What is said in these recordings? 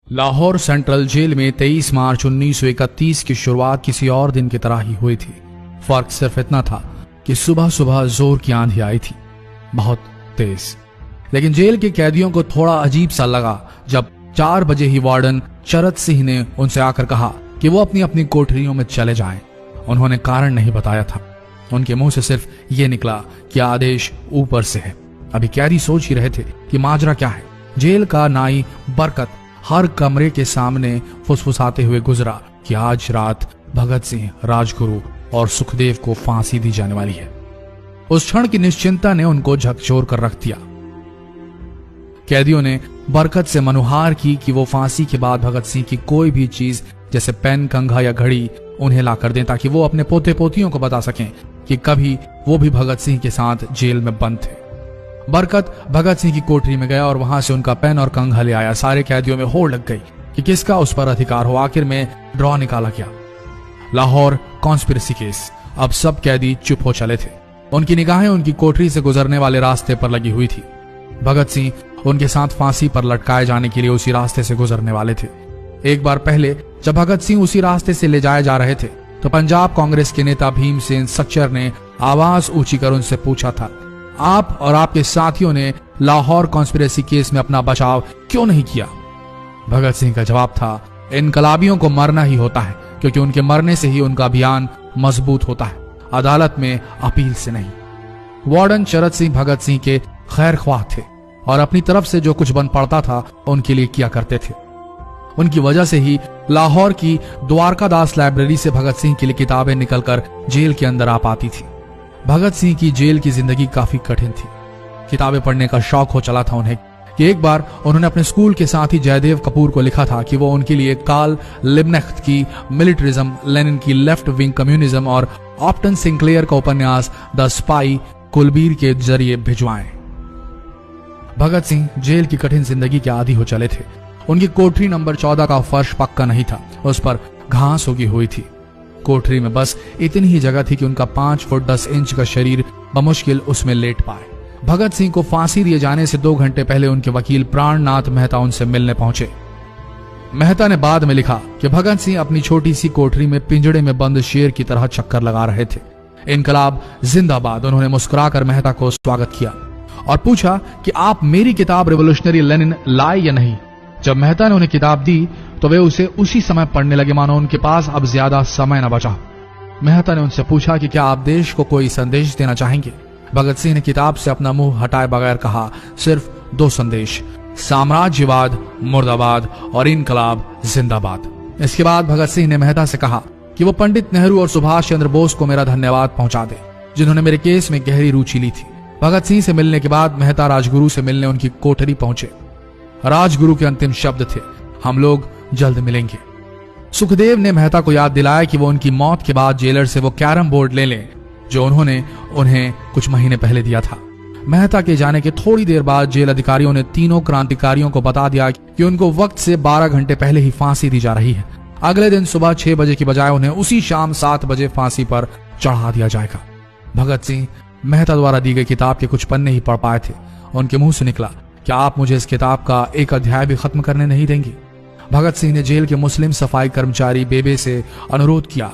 Lahore central jail में 23 मार्च 1931 की शुरुआत किसी और दिन की तरह ही हुई थी। फर्क सिर्फ इतना था कि सुबह सुबह जोर की आंधी आई थी, बहुत तेज। लेकिन जेल के कैदियों को थोड़ा अजीब सा लगा जब 4 बजे ही वार्डन चरत सिंह ने उनसे आकर कहा कि वो अपनी अपनी कोठरियों में चले जाएं। उन्होंने कारण नहीं बताया था। उनके मुंह से सिर्फ ये निकला कि आदेश ऊपर से है। अभी कैदी सोच ही रहे थे कि माजरा क्या है। जेल का नाई बरकत हर कमरे के सामने फुसफुसाते हुए गुजरा कि आज रात भगत सिंह, राजगुरु और सुखदेव को फांसी दी जाने वाली है। उस क्षण की निश्चिंता ने उनको झकझोर कर रख दिया। कैदियों ने बरकत से मनुहार की कि वो फांसी के बाद भगत सिंह की कोई भी चीज जैसे पेन, कंघा या घड़ी उन्हें ला कर दें ताकि वो अपने पोते पोतियों को बता सकें कि कभी वो भी भगत सिंह के साथ जेल में बंद थे। बरकत भगत सिंह की कोठरी में गया और वहां से उनका पेन और कंघा ले आया। सारे कैदियों में होड़ लग गई कि किसका उस पर अधिकार हो। आखिर में ड्रॉ निकाला गया, लाहौर कॉन्स्पिरेसी केस। अब सब कैदी चुप हो चले थे। उनकी निगाहें उनकी कोठरी से गुजरने वाले रास्ते पर लगी हुई थी। भगत सिंह उनके साथ फांसी पर लटकाए जाने के लिए उसी रास्ते से गुजरने वाले थे। एक बार पहले जब भगत सिंह उसी रास्ते से ले जाए जा रहे थे तो पंजाब कांग्रेस के नेता भीमसेन सच्चर ने आवाज ऊंची कर उनसे पूछा था, आप और आपके साथियों ने लाहौर कॉन्स्पिरेसी केस में अपना बचाव क्यों नहीं किया? भगत सिंह का जवाब था, इनकलाबियों को मरना ही होता है क्योंकि उनके मरने से ही उनका अभियान मजबूत होता है, अदालत में अपील से नहीं। वार्डन चरत सिंह भगत सिंह के खैर ख्वाह थे और अपनी तरफ से जो कुछ बन पड़ता था उनके लिए किया करते थे। उनकी वजह से ही लाहौर की द्वारकादास लाइब्रेरी से भगत सिंह के लिए किताबें निकलकर जेल के अंदर आ पाती थी। भगत सिंह की जेल की जिंदगी काफी कठिन थी। किताबें पढ़ने का शौक हो चला था उन्हें कि एक बार उन्होंने अपने स्कूल के साथी जयदेव कपूर को लिखा था कि वो उनके लिए कार्ल लिब्कनेcht की मिलिट्रिज्म, लेनिन की लेफ्ट विंग कम्युनिज्म और ऑप्टन सिंक्लेयर का उपन्यास द स्पाई कुलबीर के जरिए भिजवाएं। भगत सिंह जेल की कठिन जिंदगी के आदी हो चले थे। उनकी कोठरी नंबर 14 का फर्श पक्का नहीं था, उस पर घास उगी हुई थी। कोठरी में बस इतनी ही जगह थी कि उनका 5 फुट 10 इंच का शरीर बमुश्किल उसमें लेट पाए। भगत सिंह को फांसी दिए जाने से 2 घंटे पहले उनके वकील प्राणनाथ मेहता उनसे मिलने पहुंचे। मेहता ने बाद में लिखा कि भगत सिंह अपनी छोटी सी कोठरी में पिंजड़े में बंद शेर की तरह चक्कर लगा रहे थे। इनकलाब जिंदाबाद। उन्होंने मुस्कुराकर मेहता को स्वागत किया और पूछा कि आप मेरी किताब रिवोल्यूशनरी लेनिन लाए या नहीं। जब मेहता ने उन्हें किताब दी तो वे उसे उसी समय पढ़ने लगे मानो उनके पास अब ज्यादा समय न बचा। मेहता ने उनसे पूछा कि क्या आप देश को कोई संदेश देना चाहेंगे। भगत सिंह ने किताब से अपना मुंह हटाए बगैर कहा, सिर्फ 2 संदेश, साम्राज्यवाद मुर्दाबाद और इनकलाब जिंदाबाद। इसके बाद भगत सिंह ने मेहता से कहा कि वो पंडित नेहरू और सुभाष चंद्र बोस को मेरा धन्यवाद पहुंचा दे जिन्होंने मेरे केस में गहरी रुचि ली थी। भगत सिंह से मिलने के बाद मेहता राजगुरु से मिलने उनकी कोठरी पहुंचे। राजगुरु के अंतिम शब्द थे, हम लोग जल्द मिलेंगे। सुखदेव ने मेहता को याद दिलाया कि वो उनकी मौत के बाद जेलर से वो कैरम बोर्ड ले लें जो उन्होंने उन्हें कुछ महीने पहले दिया था। मेहता के जाने के थोड़ी देर बाद जेल अधिकारियों ने तीनों क्रांतिकारियों को बता दिया कि उनको वक्त से 12 घंटे पहले ही फांसी दी जा रही है। अगले दिन सुबह 6 बजे की बजाय उन्हें उसी शाम 7 बजे फांसी पर चढ़ा दिया जाएगा। भगत सिंह मेहता द्वारा दी गई किताब के कुछ पन्ने ही पढ़ पाए थे। उनके मुंह से निकला, क्या आप मुझे इस किताब का एक अध्याय भी खत्म करने नहीं देंगे? भगत सिंह ने जेल के मुस्लिम सफाई कर्मचारी बेबे से अनुरोध किया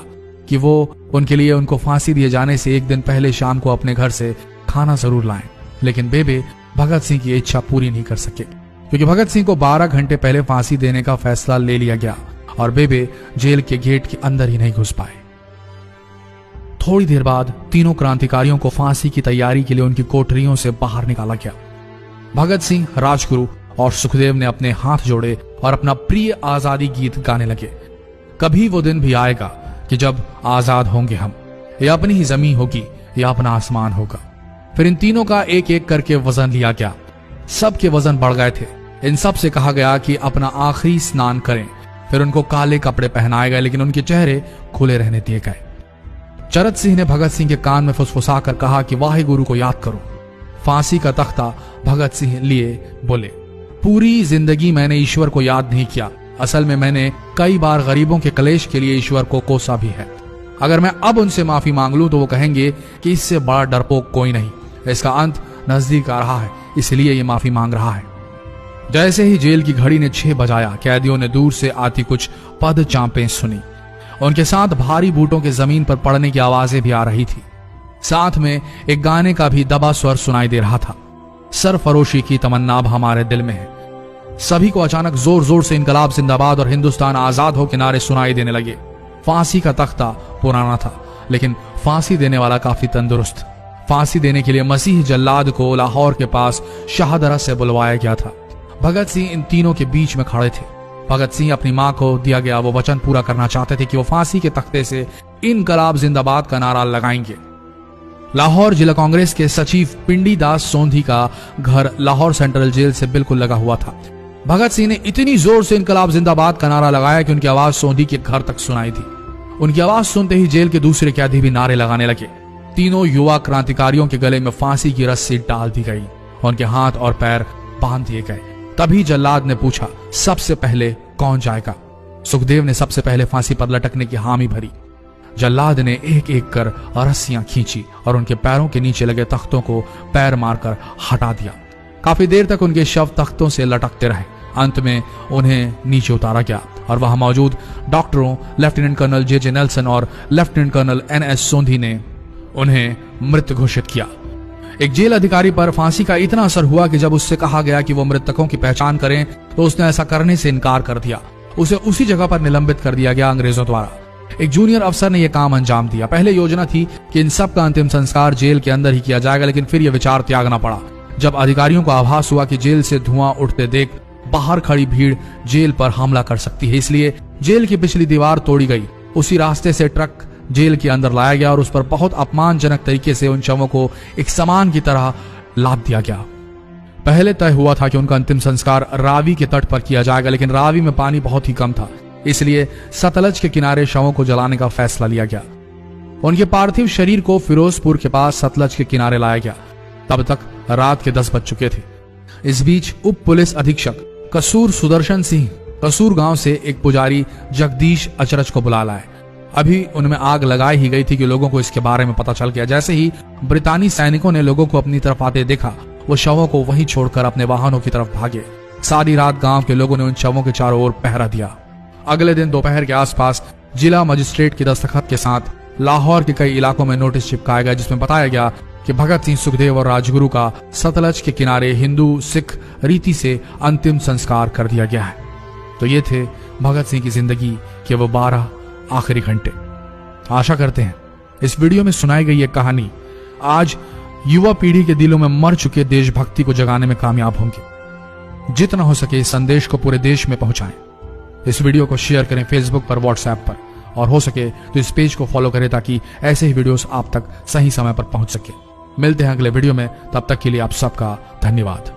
कि वो उनके लिए उनको फांसी दिए जाने से 1 दिन पहले शाम को अपने घर से खाना जरूर लाएं। लेकिन बेबे भगत सिंह की इच्छा पूरी नहीं कर सके क्योंकि भगत सिंह को 12 घंटे पहले फांसी देने का फैसला ले लिया गया और बेबे जेल के गेट के अंदर ही नहीं घुस पाए। थोड़ी देर बाद तीनों क्रांतिकारियों को फांसी की तैयारी के लिए उनकी कोठरियों से बाहर निकाला गया। भगत सिंह, राजगुरु और सुखदेव ने अपने हाथ जोड़े और अपना प्रिय आजादी गीत गाने लगे। कभी वो दिन भी आएगा कि जब आजाद होंगे हम, ये अपनी ही जमीन होगी या अपना आसमान होगा। फिर इन तीनों का एक एक करके वजन लिया गया। सबके वजन बढ़ गए थे। इन सब से कहा गया कि अपना आखिरी स्नान करें। फिर उनको काले कपड़े पहनाए गए लेकिन उनके चेहरे खुले रहने दिए गए। चरत सिंह ने भगत सिंह के कान में फुसफुसा कर कहा कि वाहे गुरु को याद करो। फांसी का तख्ता भगत सिंह लिए बोले, पूरी जिंदगी मैंने ईश्वर को याद नहीं किया। असल में मैंने कई बार गरीबों के कलेश के लिए ईश्वर को कोसा भी है। अगर मैं अब उनसे माफी मांग लूं तो वो कहेंगे कि इससे बड़ा डरपोक कोई नहीं। इसका अंत नजदीक आ रहा है, इसलिए ये माफी मांग रहा है। जैसे ही जेल की घड़ी ने 6 बजाया, कैदियों ने दूर से आती कुछ पद चांपें सुनी। उनके साथ भारी बूटों के जमीन पर पड़ने की आवाजें भी आ रही थी। साथ में एक गाने का भी दबा स्वर सुनाई दे रहा था। सरफरोशी की तमन्ना अब हमारे दिल में है। सभी को अचानक जोर जोर से इनकलाब जिंदाबाद और हिंदुस्तान आजाद हो के नारे सुनाई देने लगे। फांसी का तख्ता पुराना था, लेकिन फांसी देने वाला काफी तंदुरुस्त। फांसी देने के लिए मसीह जल्लाद को लाहौर के पास शाहदरा से बुलवाया गया था। भगत सिंह इन तीनों के बीच में खड़े थे। भगत सिंह अपनी मां को दिया गया वो वचन पूरा करना चाहते थे कि वो फांसी के तख्ते से इनकलाब जिंदाबाद का नारा लगाएंगे। लाहौर जिला कांग्रेस के सचिव पिंडी दास सोंधी का घर लाहौर सेंट्रल जेल से बिल्कुल लगा हुआ था। भगत सिंह ने इतनी जोर से इनकलाब जिंदाबाद का नारा लगाया कि उनकी आवाज सोंधी के घर तक सुनाई दी। उनकी आवाज सुनते ही जेल के दूसरे कैदी भी नारे लगाने लगे। तीनों युवा क्रांतिकारियों के गले में फांसी की रस्सी डाल दी गई, उनके हाथ और पैर बांध दिए गए। तभी जल्लाद ने पूछा, सबसे पहले कौन जाएगा? सुखदेव ने सबसे पहले फांसी पर लटकने की हामी भरी। जल्लाद ने एक एक कर रस्सियां खींची और उनके पैरों के नीचे लगे तख्तों को पैर मारकर हटा दिया। काफी देर तक उनके शव तख्तों से लटकते रहे। अंत में उन्हें नीचे उतारा गया और वहां मौजूद डॉक्टरों लेफ्टिनेंट कर्नल जे नेल्सन और लेफ्टिनेंट कर्नल NS सोंधी ने उन्हें मृत घोषित किया। एक जेल अधिकारी पर फांसी का इतना असर हुआ कि जब उससे कहा गया कि वो मृतकों की पहचान करें तो उसने ऐसा करने से इनकार कर दिया। उसे उसी जगह पर निलंबित कर दिया गया अंग्रेजों द्वारा। एक जूनियर अफसर ने यह काम अंजाम दिया। पहले योजना थी कि इन सब का अंतिम संस्कार जेल के अंदर ही किया जाएगा, लेकिन फिर यह विचार त्यागना पड़ा जब अधिकारियों को आभास हुआ कि जेल से धुआं उठते देख बाहर खड़ी भीड़ जेल पर हमला कर सकती है। इसलिए जेल की पिछली दीवार तोड़ी गई। उसी रास्ते से ट्रक जेल के अंदर लाया गया और उस पर बहुत अपमानजनक तरीके से उन शवों को एक सामान की तरह लाद दिया गया। पहले तय हुआ था कि उनका अंतिम संस्कार रावी के तट पर किया जाएगा, लेकिन रावी में पानी बहुत ही कम था, इसलिए सतलज के किनारे शवों को जलाने का फैसला लिया गया। उनके पार्थिव शरीर को फिरोजपुर के पास सतलज के किनारे लाया गया। तब तक रात के 10 बज चुके थे। इस बीच उप पुलिस अधीक्षक कसूर सुदर्शन सिंह कसूर गांव से एक पुजारी जगदीश अचरज को बुला लाए। अभी उनमें आग लगाई ही गई थी कि लोगों को इसके बारे में पता चल गया। जैसे ही ब्रितानी सैनिकों ने लोगों को अपनी तरफ आते देखा, वो शवों को वहीं छोड़कर अपने वाहनों की तरफ भागे। सारी रात गांव के लोगों ने उन शवों के चारों ओर पहरा दिया। अगले दिन दोपहर के आसपास जिला मजिस्ट्रेट की दस्तखत के साथ लाहौर के कई इलाकों में नोटिस चिपकाया गया, जिसमें बताया गया कि भगत सिंह, सुखदेव और राजगुरु का सतलज के किनारे हिंदू सिख रीति से अंतिम संस्कार कर दिया गया है। तो ये थे भगत सिंह की जिंदगी के वो 12 आखिरी घंटे। आशा करते हैं इस वीडियो में सुनाई गई ये कहानी आज युवा पीढ़ी के दिलों में मर चुके देशभक्ति को जगाने में कामयाब होंगे। जितना हो सके इस संदेश को पूरे देश में पहुंचाएं। इस वीडियो को शेयर करें फेसबुक पर, व्हाट्सएप पर, और हो सके तो इस पेज को फॉलो करें ताकि ऐसे ही वीडियोस आप तक सही समय पर पहुंच सके। मिलते हैं अगले वीडियो में, तब तक के लिए आप सबका धन्यवाद।